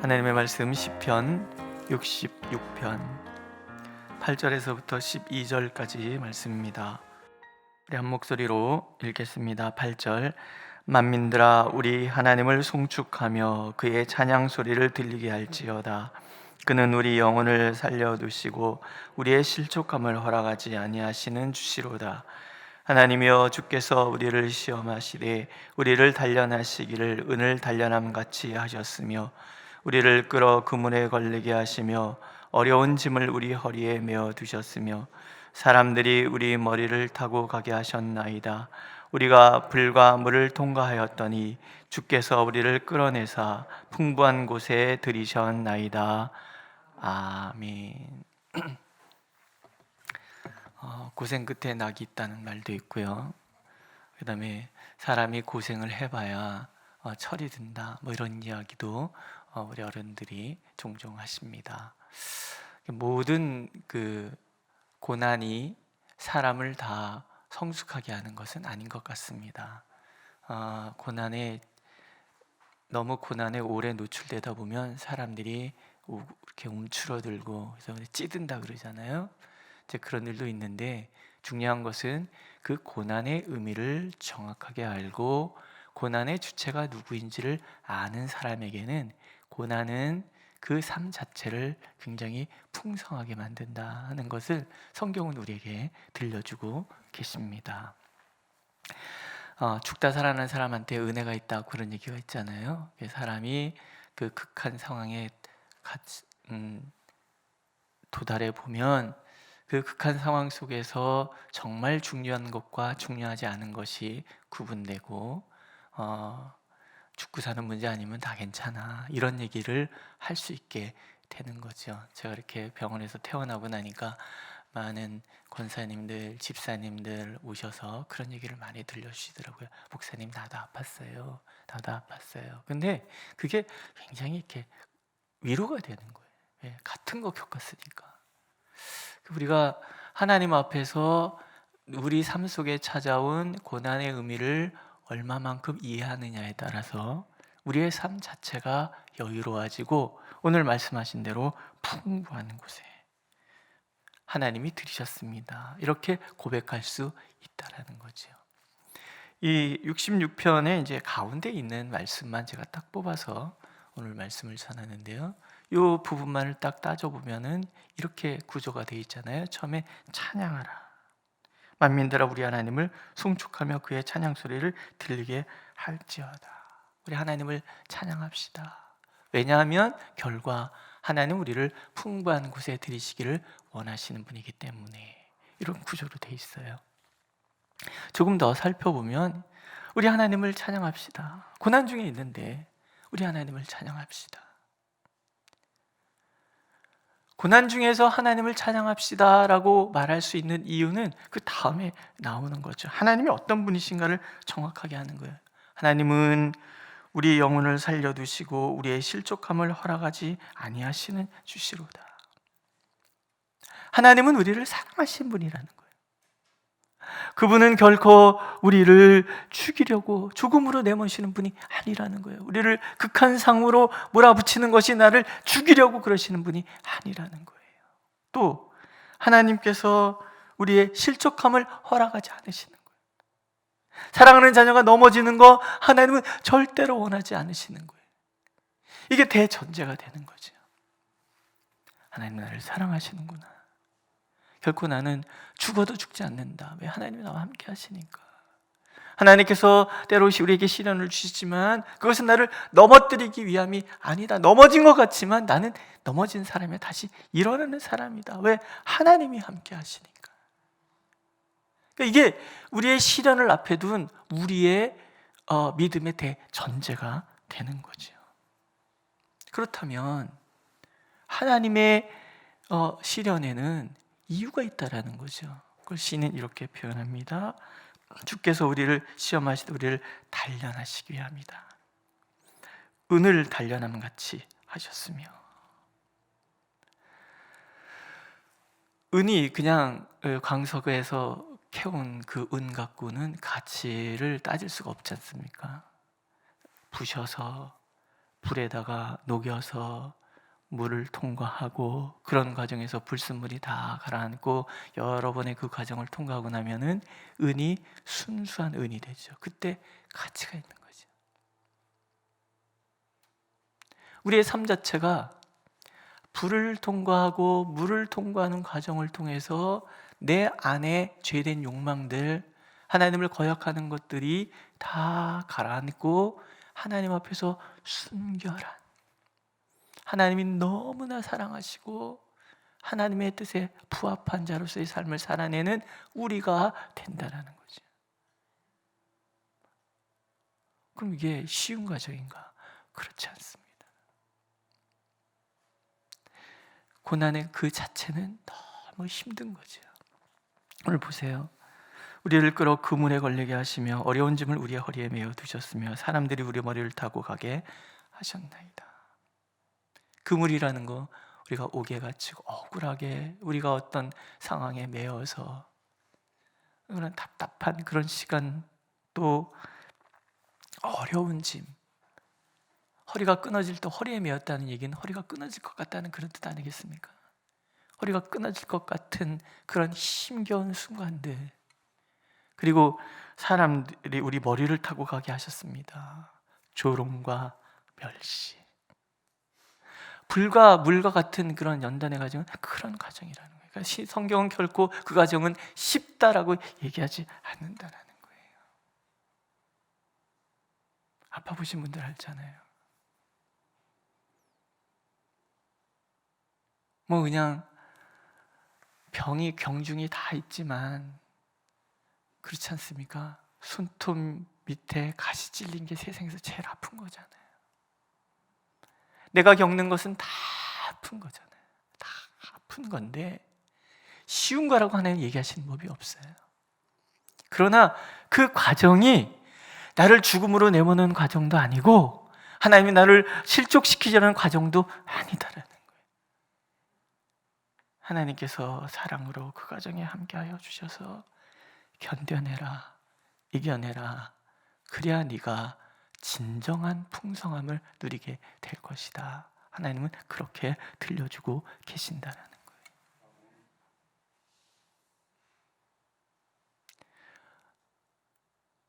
하나님의 말씀 시편 66편 8절에서부터 12절까지 말씀입니다. 우리 한 목소리로 읽겠습니다. 8절. 만민들아 우리 하나님을 송축하며 그의 찬양 소리를 들리게 할지어다. 그는 우리 영혼을 살려두시고 우리의 실족함을 허락하지 아니하시는 주시로다. 하나님이여, 주께서 우리를 시험하시되 우리를 단련하시기를 은을 단련함 같이 하셨으며 우리를 끌어 그물에 걸리게 하시며 어려운 짐을 우리 허리에 메어 두셨으며 사람들이 우리 머리를 타고 가게 하셨나이다. 우리가 불과 물을 통과하였더니 주께서 우리를 끌어내사 풍부한 곳에 들이셨나이다. 아멘. 고생 끝에 낙이 있다는 말도 있고요. 그 다음에 사람이 고생을 해봐야 철이 든다, 뭐 이런 이야기도 우리 어른들이 종종 하십니다. 모든 그 고난이 사람을 다 성숙하게 하는 것은 아닌 것 같습니다. 너무 고난에 오래 노출되다 보면 사람들이 이렇게 움츠러들고 그래서 찌든다 그러잖아요. 이제 그런 일도 있는데, 중요한 것은 그 고난의 의미를 정확하게 알고 고난의 주체가 누구인지를 아는 사람에게는 고난은 그 삶 자체를 굉장히 풍성하게 만든다 하는 것을 성경은 우리에게 들려주고 계십니다. 죽다 살아난 사람한테 은혜가 있다고 그런 얘기가 있잖아요. 사람이 그 극한 상황에 도달해 보면 그 극한 상황 속에서 정말 중요한 것과 중요하지 않은 것이 구분되고 죽고 사는 문제 아니면 다 괜찮아, 이런 얘기를 할 수 있게 되는 거죠. 제가 이렇게 병원에서 퇴원하고 나니까 많은 권사님들, 집사님들 오셔서 그런 얘기를 많이 들려주시더라고요. 목사님, 나도 아팠어요. 나도 아팠어요. 근데 그게 굉장히 이렇게 위로가 되는 거예요. 같은 거 겪었으니까. 우리가 하나님 앞에서 우리 삶 속에 찾아온 고난의 의미를 얼마만큼 이해하느냐에 따라서 우리의 삶 자체가 여유로워지고 오늘 말씀하신 대로 풍부한 곳에 하나님이 들이셨습니다, 이렇게 고백할 수 있다라는 거죠. 이 66편의 이제 가운데 있는 말씀만 제가 딱 뽑아서 오늘 말씀을 전하는데요. 이 부분만을 딱 따져보면은 이렇게 구조가 되어 있잖아요. 처음에 찬양하라. 만민들아 우리 하나님을 송축하며 그의 찬양 소리를 들리게 할지어다. 우리 하나님을 찬양합시다. 왜냐하면 결과 하나님 우리를 풍부한 곳에 들이시기를 원하시는 분이기 때문에 이런 구조로 되어 있어요. 조금 더 살펴보면 우리 하나님을 찬양합시다. 고난 중에 있는데 우리 하나님을 찬양합시다. 고난 중에서 하나님을 찬양합시다 라고 말할 수 있는 이유는 그 다음에 나오는 거죠. 하나님이 어떤 분이신가를 정확하게 하는 거예요. 하나님은 우리 영혼을 살려두시고 우리의 실족함을 허락하지 아니하시는 주시로다. 하나님은 우리를 사랑하신 분이라는 거예요. 그분은 결코 우리를 죽이려고 죽음으로 내모시는 분이 아니라는 거예요. 우리를 극한 상으로 몰아붙이는 것이 나를 죽이려고 그러시는 분이 아니라는 거예요. 또 하나님께서 우리의 실족함을 허락하지 않으시는 거예요. 사랑하는 자녀가 넘어지는 거 하나님은 절대로 원하지 않으시는 거예요. 이게 대전제가 되는 거죠. 하나님 나를 사랑하시는구나. 결코 나는 죽어도 죽지 않는다. 왜? 하나님이 나와 함께 하시니까. 하나님께서 때로 우리에게 시련을 주시지만 그것은 나를 넘어뜨리기 위함이 아니다. 넘어진 것 같지만 나는 넘어진 사람이 다시 일어나는 사람이다. 왜? 하나님이 함께 하시니까. 그러니까 이게 우리의 시련을 앞에 둔 우리의 믿음의 대전제가 되는 거죠. 그렇다면 하나님의 시련에는 이유가 있다라는 거죠. 그걸 시인은 이렇게 표현합니다. 주께서 우리를 시험하시되 우리를 단련하시기 위함이다. 은을 단련함 같이 하셨으며, 은이 그냥 광석에서 캐온 그 은 갖고는 가치를 따질 수가 없지 않습니까? 부셔서 불에다가 녹여서 물을 통과하고, 그런 과정에서 불순물이 다 가라앉고 여러 번의 그 과정을 통과하고 나면은 은이 순수한 은이 되죠. 그때 가치가 있는 거죠. 우리의 삶 자체가 불을 통과하고 물을 통과하는 과정을 통해서 내 안에 죄된 욕망들, 하나님을 거역하는 것들이 다 가라앉고 하나님 앞에서 순결한, 하나님이 너무나 사랑하시고 하나님의 뜻에 부합한 자로서의 삶을 살아내는 우리가 된다는 거죠. 그럼 이게 쉬운 과정인가? 그렇지 않습니다. 고난의 그 자체는 너무 힘든 거죠. 오늘 보세요. 우리를 끌어 그물에 걸리게 하시며 어려운 짐을 우리의 허리에 메어 두셨으며 사람들이 우리 머리를 타고 가게 하셨나이다. 그물이라는 거, 우리가 옥에 갇히고 억울하게 우리가 어떤 상황에 매여서 그런 답답한 그런 시간, 또 어려운 짐, 허리가 끊어질 때, 허리에 매였다는 얘기는 허리가 끊어질 것 같다는 그런 뜻 아니겠습니까? 허리가 끊어질 것 같은 그런 힘겨운 순간들, 그리고 사람들이 우리 머리를 타고 가게 하셨습니다. 조롱과 멸시, 불과 물과 같은 그런 연단의 과정은 그런 과정이라는 거예요. 그러니까 성경은 결코 그 과정은 쉽다라고 얘기하지 않는다라는 거예요. 아파 보신 분들 알잖아요. 뭐 그냥 병이 경중이 다 있지만 그렇지 않습니까? 손톱 밑에 가시 찔린 게 세상에서 제일 아픈 거잖아요. 내가 겪는 것은 다 아픈 거잖아요. 다 아픈 건데 쉬운 거라고 하나님 얘기하시는 법이 없어요. 그러나 그 과정이 나를 죽음으로 내모는 과정도 아니고 하나님이 나를 실족시키려는 과정도 아니다라는 거예요. 하나님께서 사랑으로 그 과정에 함께하여 주셔서 견뎌내라, 이겨내라, 그래야 네가 진정한 풍성함을 누리게 될 것이다. 하나님은 그렇게 들려주고 계신다라는 거예요.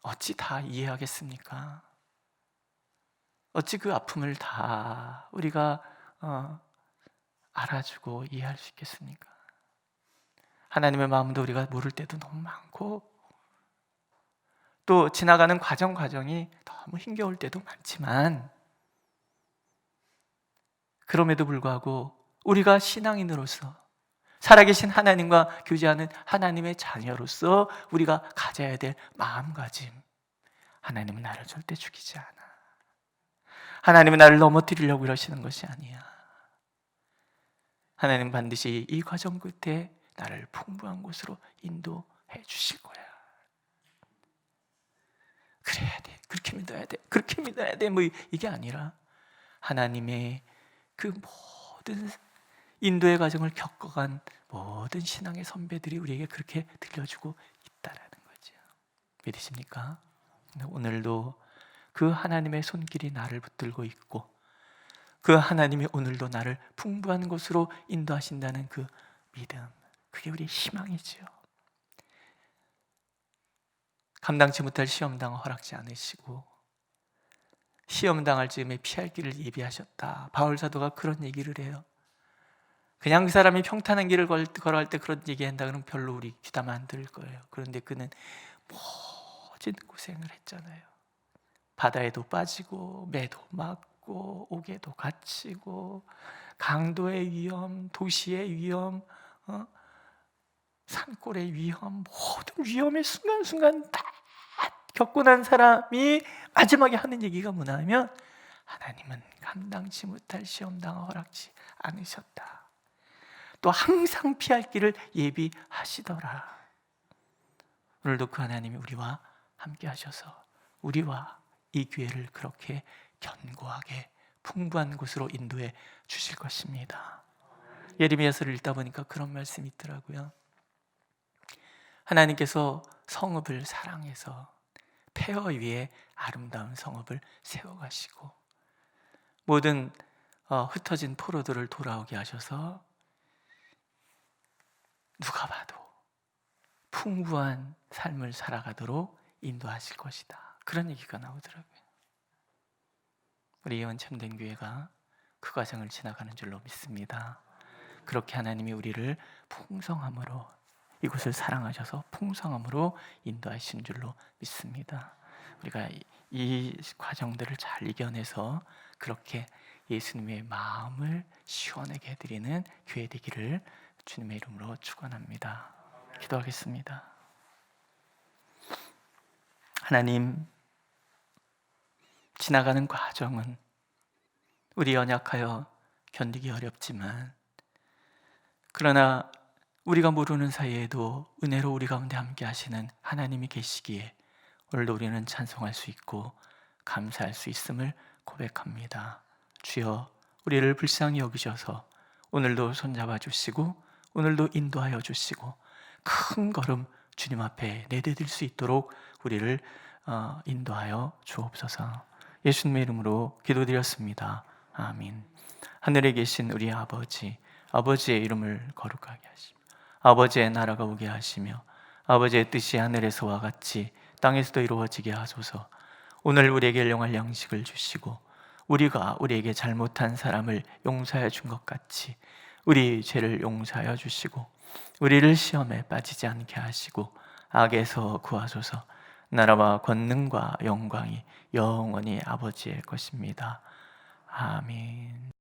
어찌 다 이해하겠습니까? 어찌 그 아픔을 다 우리가 알아주고 이해할 수 있겠습니까? 하나님의 마음도 우리가 모를 때도 너무 많고, 또 지나가는 과정이 너무 힘겨울 때도 많지만, 그럼에도 불구하고 우리가 신앙인으로서 살아계신 하나님과 교제하는 하나님의 자녀로서 우리가 가져야 될 마음가짐, 하나님은 나를 절대 죽이지 않아. 하나님은 나를 넘어뜨리려고 이러시는 것이 아니야. 하나님은 반드시 이 과정 끝에 나를 풍부한 곳으로 인도해 주실 거야. 그래야 돼, 그렇게 믿어야 돼, 그렇게 믿어야 돼, 뭐 이게 아니라 하나님의 그 모든 인도의 과정을 겪어간 모든 신앙의 선배들이 우리에게 그렇게 들려주고 있다라는 거죠. 믿으십니까? 오늘도 그 하나님의 손길이 나를 붙들고 있고, 그 하나님이 오늘도 나를 풍부한 곳으로 인도하신다는 그 믿음, 그게 우리의 희망이죠. 감당치 못할 시험당 허락지 않으시고 시험당할 즈음에 피할 길을 예비하셨다. 바울 사도가 그런 얘기를 해요. 그냥 그 사람이 평탄한 길을 걸어갈 때 그런 얘기한다 그러면 별로 우리 귀담아 안 들을 거예요. 그런데 그는 모진 고생을 했잖아요. 바다에도 빠지고 매도 맞고 옥에도 갇히고 강도의 위험, 도시의 위험, 산골의 위험, 모든 위험의 순간순간 다 겪고 난 사람이 마지막에 하는 얘기가 뭐냐면 하나님은 감당치 못할 시험당을 허락지 않으셨다. 또 항상 피할 길을 예비하시더라. 오늘도 그 하나님이 우리와 함께 하셔서 우리와 이 기회를 그렇게 견고하게 풍부한 곳으로 인도해 주실 것입니다. 예레미야서를 읽다 보니까 그런 말씀이 있더라고요. 하나님께서 성읍을 사랑해서 폐허 위에 아름다운 성읍을 세워가시고 모든 흩어진 포로들을 돌아오게 하셔서 누가 봐도 풍부한 삶을 살아가도록 인도하실 것이다. 그런 얘기가 나오더라고요. 우리 예언 참된 교회가 그 과정을 지나가는 줄로 믿습니다. 그렇게 하나님이 우리를 풍성함으로, 이곳을 사랑하셔서 풍성함으로 인도하신 줄로 믿습니다. 우리가 이 과정들을 잘 이겨내서 그렇게 예수님의 마음을 시원하게 해드리는 교회 되기를 주님의 이름으로 축원합니다. 기도하겠습니다. 하나님, 지나가는 과정은 우리 연약하여 견디기 어렵지만, 그러나 우리가 모르는 사이에도 은혜로 우리 가운데 함께 하시는 하나님이 계시기에 오늘도 우리는 찬송할 수 있고 감사할 수 있음을 고백합니다. 주여, 우리를 불쌍히 여기셔서 오늘도 손잡아 주시고 오늘도 인도하여 주시고 큰 걸음 주님 앞에 내디딜 수 있도록 우리를 인도하여 주옵소서. 예수님의 이름으로 기도드렸습니다. 아멘. 하늘에 계신 우리 아버지, 아버지의 이름을 거룩하게 하시며 아버지의 나라가 오게 하시며 아버지의 뜻이 하늘에서와 같이 땅에서도 이루어지게 하소서. 오늘 우리에게 일용할 양식을 주시고 우리가 우리에게 잘못한 사람을 용서해 준 것 같이 우리 죄를 용서하여 주시고 우리를 시험에 빠지지 않게 하시고 악에서 구하소서. 나라와 권능과 영광이 영원히 아버지의 것입니다. 아멘.